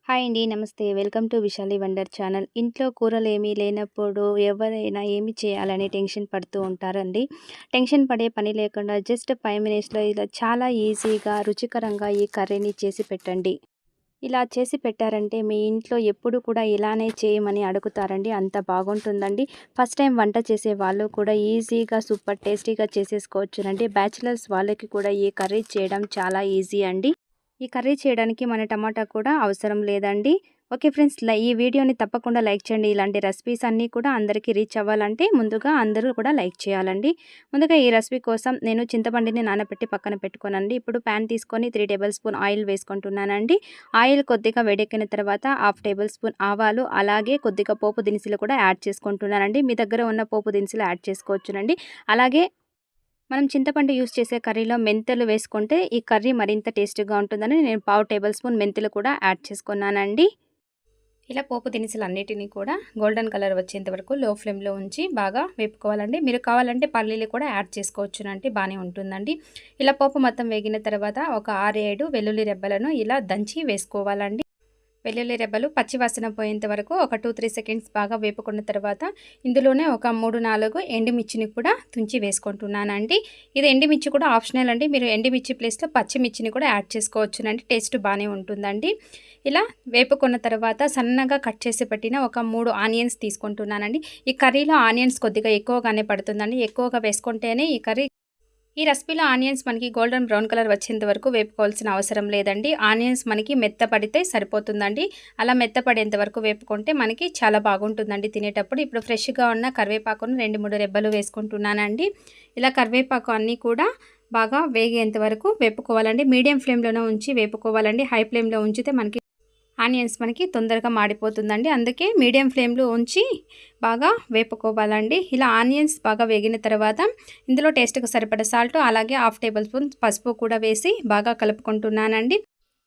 Hi అండి. నమస్తే. Welcome to Vishali wonder channel. ఇంట్లో కూరలేమీ లేనప్పుడు ఎవరైనా ఏమి చేయాలని టెన్షన్ పడుతూ ఉంటారండి. టెన్షన్ పడే పని లేకుండా జస్ట్ 5 మినిట్స్‌లో ఇలా చాలా ఈజీగా, రుచికరంగా ఈ కర్రీని చేసి పెట్టండి. ఇలా చేసి పెట్టారంటే మీ ఇంట్లో ఎప్పుడు కూడా ఇలానే చేయమని అడుగుతారండి. అంత బాగుంటుందండి. ఫస్ట్ టైం వంట చేసే వాళ్ళు కూడా ఈజీగా సూపర్ టేస్టీగా చేసేసుకోవచ్చునండి. బ్యాచిలర్స్ వాళ్ళకి కూడా ఈ కర్రీ చేయడం చాలా ఈజీ అండి. ఈ కర్రీ చేయడానికి మన టమాటా కూడా అవసరం లేదండి. ఓకే ఫ్రెండ్స్, ఈ వీడియోని తప్పకుండా లైక్ చేయండి. ఇలాంటి రెసిపీస్ అన్నీ కూడా అందరికీ రీచ్ అవ్వాలంటే ముందుగా అందరూ కూడా లైక్ చేయాలండి. ముందుగా ఈ రెసిపీ కోసం నేను చింతపండుని నానబెట్టి పక్కన పెట్టుకోనండి. ఇప్పుడు ప్యాన్ తీసుకొని 3 టేబుల్ స్పూన్ ఆయిల్ వేసుకుంటున్నానండి. ఆయిల్ కొద్దిగా వేడెక్కిన తర్వాత 1/2 టేబుల్ స్పూన్ ఆవాలు, అలాగే కొద్దిగా పోపు దినుసులు కూడా యాడ్ చేసుకుంటున్నానండి. మీ దగ్గర ఉన్న పోపు దినుసులు యాడ్ చేసుకోవచ్చునండి. అలాగే మనం చింతపండు యూజ్ చేసే కర్రీలో మెంతులు వేసుకుంటే ఈ కర్రీ మరింత టేస్టీగా ఉంటుందని నేను 1/2 టేబుల్ స్పూన్ మెంతులు కూడా యాడ్ చేసుకున్నానండి. ఇలా పోపు దినుసులన్నిటిని కూడా గోల్డెన్ కలర్ వచ్చేంత వరకు లో ఫ్లేమ్లో ఉంచి బాగా వేపుకోవాలండి. మీరు కావాలంటే పల్లీలు కూడా యాడ్ చేసుకోవచ్చునండి, బాగానే ఉంటుందండి. ఇలా పోపు మొత్తం వేగిన తర్వాత ఒక 6, 7 వెల్లుల్లి రెబ్బలను ఇలా దంచి వేసుకోవాలండి. వెల్లుల్లి రెబ్బలు పచ్చివాసన పోయేంత వరకు ఒక 2-3 సెకండ్స్ బాగా వేపుకున్న తర్వాత ఇందులోనే ఒక 3-4 ఎండుమిర్చిని కూడా తుంచి వేసుకుంటున్నానండి. ఇది ఎండుమిర్చి కూడా ఆప్షనల్ అండి. మీరు ఎండుమిర్చి ప్లేస్లో పచ్చిమిర్చిని కూడా యాడ్ చేసుకోవచ్చునండి. టేస్ట్ బాగానే ఉంటుందండి. ఇలా వేపుకున్న తర్వాత సన్నగా కట్ చేసి పెట్టిన ఒక 3 ఆనియన్స్ తీసుకుంటున్నానండి. ఈ కర్రీలో ఆనియన్స్ కొద్దిగా ఎక్కువగానే పడుతుందండి. ఎక్కువగా వేసుకుంటేనే ఈ కర్రీ ఈ రెసిపీలో ఆనియన్స్ మనకి గోల్డెన్ బ్రౌన్ కలర్ వచ్చేంత వరకు వేపుకోవాల్సిన అవసరం లేదండి. ఆనియన్స్ మనకి మెత్తపడితే సరిపోతుందండి. అలా మెత్తపడేంత వరకు వేపుకుంటే మనకి చాలా బాగుంటుందండి తినేటప్పుడు. ఇప్పుడు ఫ్రెష్‌గా ఉన్న కరివేపాకును 2, 3 రెబ్బలు వేసుకుంటున్నానండి. ఇలా కరివేపాకు అన్నీ కూడా బాగా వేగేంత వరకు వేపుకోవాలండి. మీడియం ఫ్లేమ్‌లోనే ఉంచి వేపుకోవాలండి. హై ఫ్లేమ్‌లో ఉంచితే మనకి ఆనియన్స్ మనకి తొందరగా మాడిపోతుందండి. అందుకే మీడియం ఫ్లేమ్‌లో ఉంచి బాగా వేపుకోవాలండి. ఇలా ఆనియన్స్ బాగా వేగిన తర్వాత ఇందులో టేస్ట్‌కి సరిపడా సాల్ట్, అలాగే 1/2 టేబుల్ స్పూన్ పసుపు కూడా వేసి బాగా కలుపుకుంటున్నానండి.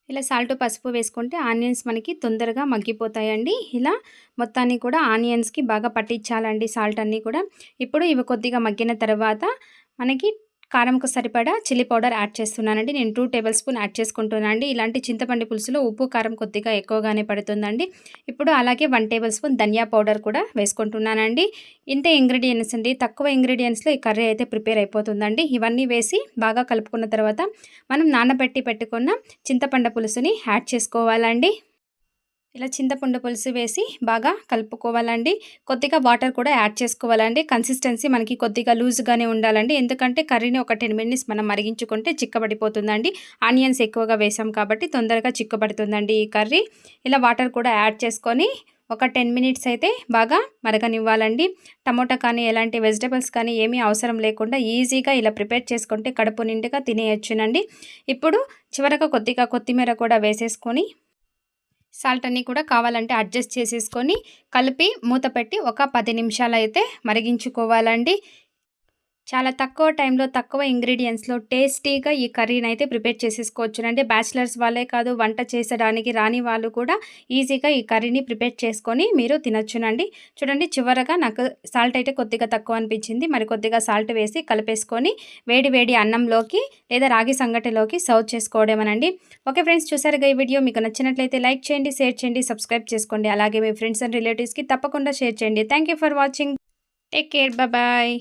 ఇలా సాల్ట్, పసుపు వేసుకుంటే ఆనియన్స్ మనకి తొందరగా మగ్గిపోతాయండి. ఇలా మొత్తాన్ని కూడా ఆనియన్స్‌కి బాగా పట్టించాలండి సాల్ట్ అన్నీ కూడా. ఇప్పుడు ఇవి కొద్దిగా మగ్గిన తర్వాత మనకి కారంకు సరిపడా చిల్లీ పౌడర్ యాడ్ చేస్తున్నానండి. నేను 2 టేబుల్ స్పూన్ యాడ్ చేసుకుంటున్నానండి. ఇలాంటి చింతపండు పులుసులో ఉప్పు, కారం కొద్దిగా ఎక్కువగానే పడుతుందండి. ఇప్పుడు అలాగే 1 టేబుల్ స్పూన్ ధనియా పౌడర్ కూడా వేసుకుంటున్నానండి. ఇంతే ఇంగ్రీడియెంట్స్ అండి. తక్కువ ఇంగ్రీడియెంట్స్‌లో ఈ కర్రీ అయితే ప్రిపేర్ అయిపోతుందండి. ఇవన్నీ వేసి బాగా కలుపుకున్న తర్వాత మనం నానబెట్టి పెట్టుకున్న చింతపండు పులుసుని యాడ్ చేసుకోవాలండి. ఇలా చింతపండు పులుసు వేసి బాగా కలుపుకోవాలండి. కొద్దిగా వాటర్ కూడా యాడ్ చేసుకోవాలండి. కన్సిస్టెన్సీ మనకి కొద్దిగా లూజ్‌గానే ఉండాలండి. ఎందుకంటే కర్రీని ఒక 10 మినిట్స్ మనం మరిగించుకుంటే చిక్కబడిపోతుందండి. ఆనియన్స్ ఎక్కువగా వేసాం కాబట్టి తొందరగా చిక్కబడుతుందండి ఈ కర్రీ. ఇలా వాటర్ కూడా యాడ్ చేసుకొని ఒక 10 మినిట్స్ అయితే బాగా మరగనివ్వాలండి. టమోటా కానీ, ఎలాంటి వెజిటబుల్స్ కానీ ఏమీ అవసరం లేకుండా ఈజీగా ఇలా ప్రిపేర్ చేసుకుంటే కడుపు నిండుగా తినేయొచ్చునండి. ఇప్పుడు చివరగా కొద్దిగా కొత్తిమీర కూడా వేసేసుకొని సాల్ట్ అన్నీ కూడా కావాలంటే అడ్జస్ట్ చేసేసుకొని కలిపి మూత పెట్టి ఒక 10 నిమిషాలైతే మరిగించుకోవాలండి. చాలా తక్కువ టైంలో, తక్కువ ఇంగ్రీడియెంట్స్‌లో టేస్టీగా ఈ కర్రీనైతే ప్రిపేర్ చేసేసుకోవచ్చునండి. బ్యాచిలర్స్ వాళ్ళే కాదు, వంట చేసడానికి రాని వాళ్ళు కూడా ఈజీగా ఈ కర్రీని ప్రిపేర్ చేసుకొని మీరు తినొచ్చునండి. చూడండి, చివరగా నాకు సాల్ట్ అయితే కొద్దిగా తక్కువ అనిపించింది. మరి కొద్దిగా సాల్ట్ వేసి కలిపేసుకొని వేడి వేడి అన్నంలోకి లేదా రాగి సంగటిలోకి సర్వ్ చేసుకోవడమేనండి. ఓకే ఫ్రెండ్స్, చూసారుగా ఈ వీడియో. మీకు నచ్చినట్లయితే లైక్ చేయండి, షేర్ చేయండి, సబ్స్క్రైబ్ చేసుకోండి. అలాగే మీ ఫ్రెండ్స్ అండ్ రిలేటివ్స్‌కి తప్పకుండా షేర్ చేయండి. Thank you for watching. Take care. Bye.